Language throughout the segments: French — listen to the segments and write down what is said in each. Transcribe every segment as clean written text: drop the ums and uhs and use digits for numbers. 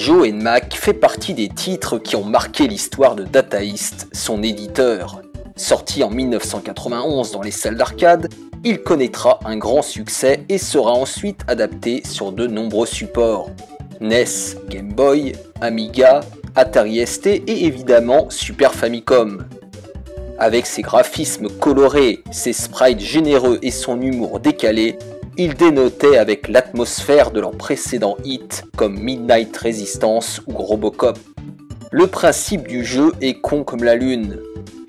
Joe & Mac fait partie des titres qui ont marqué l'histoire de Data East, son éditeur. Sorti en 1991 dans les salles d'arcade, il connaîtra un grand succès et sera ensuite adapté sur de nombreux supports. NES, Game Boy, Amiga, Atari ST et évidemment Super Famicom. Avec ses graphismes colorés, ses sprites généreux et son humour décalé, il dénotait avec l'atmosphère de leurs précédents hits comme Midnight Resistance ou Robocop. Le principe du jeu est con comme la lune.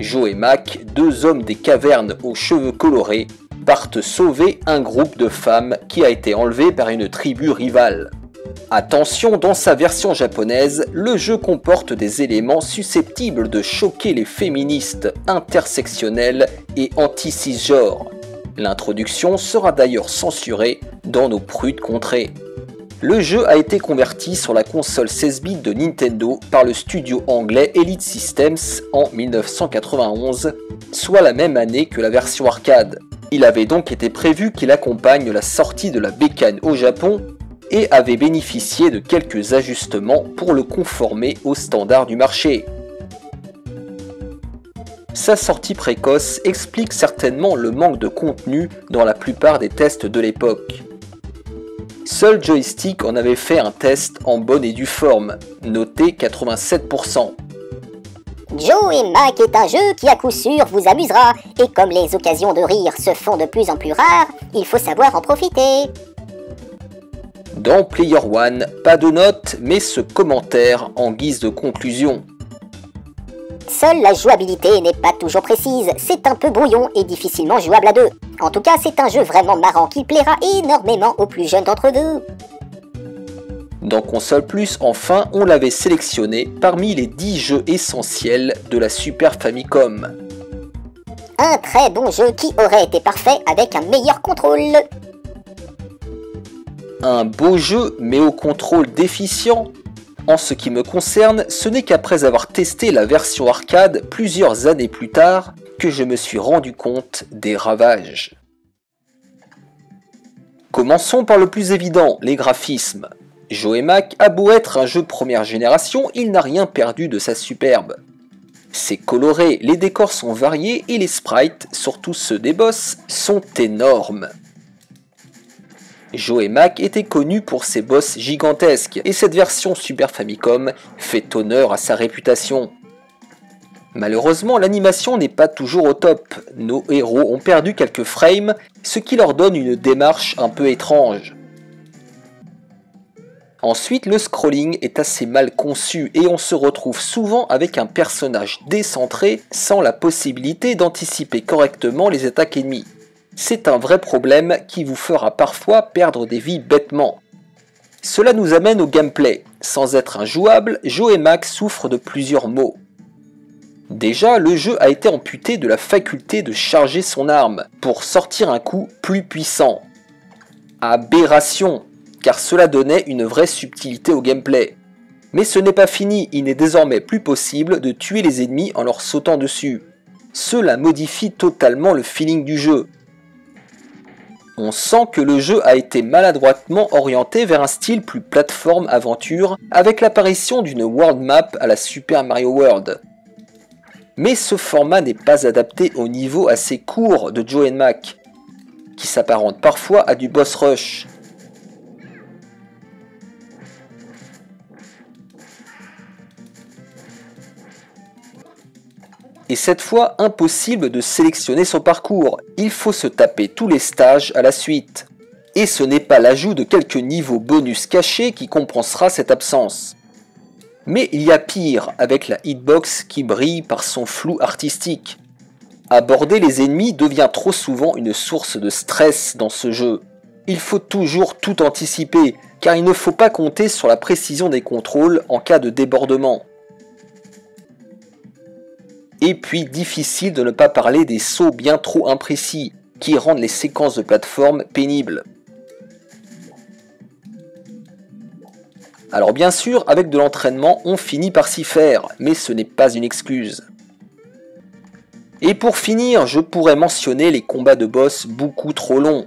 Joe et Mac, deux hommes des cavernes aux cheveux colorés, partent sauver un groupe de femmes qui a été enlevé par une tribu rivale. Attention, dans sa version japonaise, le jeu comporte des éléments susceptibles de choquer les féministes intersectionnelles et anti-cisgenres. L'introduction sera d'ailleurs censurée dans nos prudes contrées. Le jeu a été converti sur la console 16 bits de Nintendo par le studio anglais Elite Systems en 1991, soit la même année que la version arcade. Il avait donc été prévu qu'il accompagne la sortie de la bécane au Japon et avait bénéficié de quelques ajustements pour le conformer aux standards du marché. Sa sortie précoce explique certainement le manque de contenu dans la plupart des tests de l'époque. Seul Joystick en avait fait un test en bonne et due forme, noté 87%. Joe et Mac est un jeu qui à coup sûr vous amusera, et comme les occasions de rire se font de plus en plus rares, il faut savoir en profiter. Dans Player One, pas de note, mais ce commentaire en guise de conclusion. Seule la jouabilité n'est pas toujours précise, c'est un peu brouillon et difficilement jouable à deux. En tout cas, c'est un jeu vraiment marrant qui plaira énormément aux plus jeunes d'entre vous. Dans Console Plus, enfin, on l'avait sélectionné parmi les 10 jeux essentiels de la Super Famicom. Un très bon jeu qui aurait été parfait avec un meilleur contrôle. Un beau jeu, mais au contrôle déficient. En ce qui me concerne, ce n'est qu'après avoir testé la version arcade plusieurs années plus tard que je me suis rendu compte des ravages. Commençons par le plus évident, les graphismes. Joe et Mac a beau être un jeu première génération, il n'a rien perdu de sa superbe. C'est coloré, les décors sont variés et les sprites, surtout ceux des boss, sont énormes. Joe et Mac étaient connus pour ses boss gigantesques, et cette version Super Famicom fait honneur à sa réputation. Malheureusement, l'animation n'est pas toujours au top, nos héros ont perdu quelques frames, ce qui leur donne une démarche un peu étrange. Ensuite, le scrolling est assez mal conçu et on se retrouve souvent avec un personnage décentré sans la possibilité d'anticiper correctement les attaques ennemies. C'est un vrai problème qui vous fera parfois perdre des vies bêtement. Cela nous amène au gameplay. Sans être injouable, Joe et Mac souffrent de plusieurs maux. Déjà, le jeu a été amputé de la faculté de charger son arme pour sortir un coup plus puissant. Aberration, car cela donnait une vraie subtilité au gameplay. Mais ce n'est pas fini, il n'est désormais plus possible de tuer les ennemis en leur sautant dessus. Cela modifie totalement le feeling du jeu. On sent que le jeu a été maladroitement orienté vers un style plus plateforme-aventure avec l'apparition d'une world map à la Super Mario World. Mais ce format n'est pas adapté au niveau assez court de Joe & Mac, qui s'apparente parfois à du boss rush. Et cette fois, impossible de sélectionner son parcours, il faut se taper tous les stages à la suite. Et ce n'est pas l'ajout de quelques niveaux bonus cachés qui compensera cette absence. Mais il y a pire avec la hitbox qui brille par son flou artistique. Aborder les ennemis devient trop souvent une source de stress dans ce jeu. Il faut toujours tout anticiper, car il ne faut pas compter sur la précision des contrôles en cas de débordement. Et puis difficile de ne pas parler des sauts bien trop imprécis, qui rendent les séquences de plateforme pénibles. Alors bien sûr, avec de l'entraînement, on finit par s'y faire, mais ce n'est pas une excuse. Et pour finir, je pourrais mentionner les combats de boss beaucoup trop longs.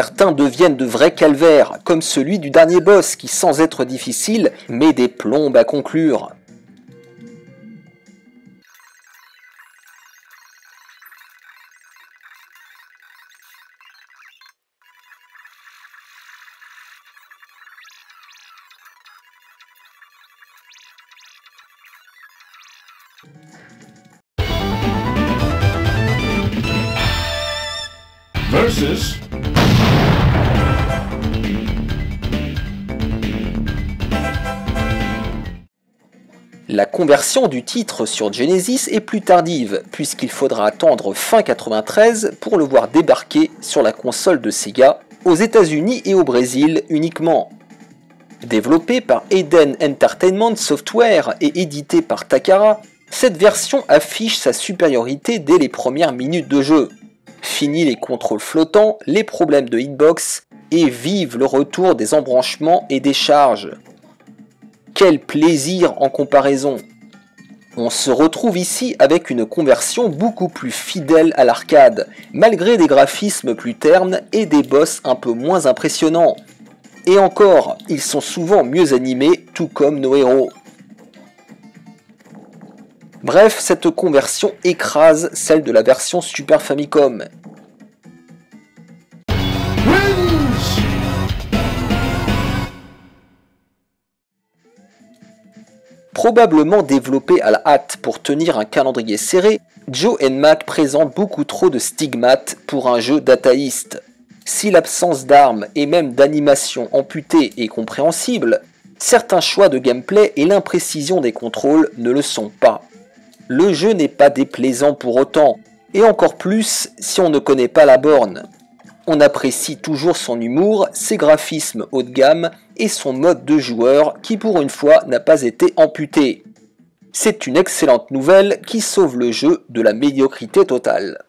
certains deviennent de vrais calvaires, comme celui du dernier boss qui, sans être difficile, met des plombes à conclure. Versus La conversion du titre sur Genesis est plus tardive, puisqu'il faudra attendre fin 93 pour le voir débarquer sur la console de Sega, aux États-Unis et au Brésil uniquement. Développé par Eden Entertainment Software et édité par Takara, cette version affiche sa supériorité dès les premières minutes de jeu. Fini les contrôles flottants, les problèmes de hitbox, et vive le retour des embranchements et des charges. Quel plaisir en comparaison! On se retrouve ici avec une conversion beaucoup plus fidèle à l'arcade, malgré des graphismes plus ternes et des boss un peu moins impressionnants. Et encore, ils sont souvent mieux animés, tout comme nos héros. Bref, cette conversion écrase celle de la version Super Famicom. wins! Probablement développé à la hâte pour tenir un calendrier serré, Joe & Mac présente beaucoup trop de stigmates pour un jeu dataïste. Si l'absence d'armes et même d'animation amputée est compréhensible, certains choix de gameplay et l'imprécision des contrôles ne le sont pas. Le jeu n'est pas déplaisant pour autant, et encore plus si on ne connaît pas la borne. On apprécie toujours son humour, ses graphismes haut de gamme et son mode de joueur qui pour une fois n'a pas été amputé. C'est une excellente nouvelle qui sauve le jeu de la médiocrité totale.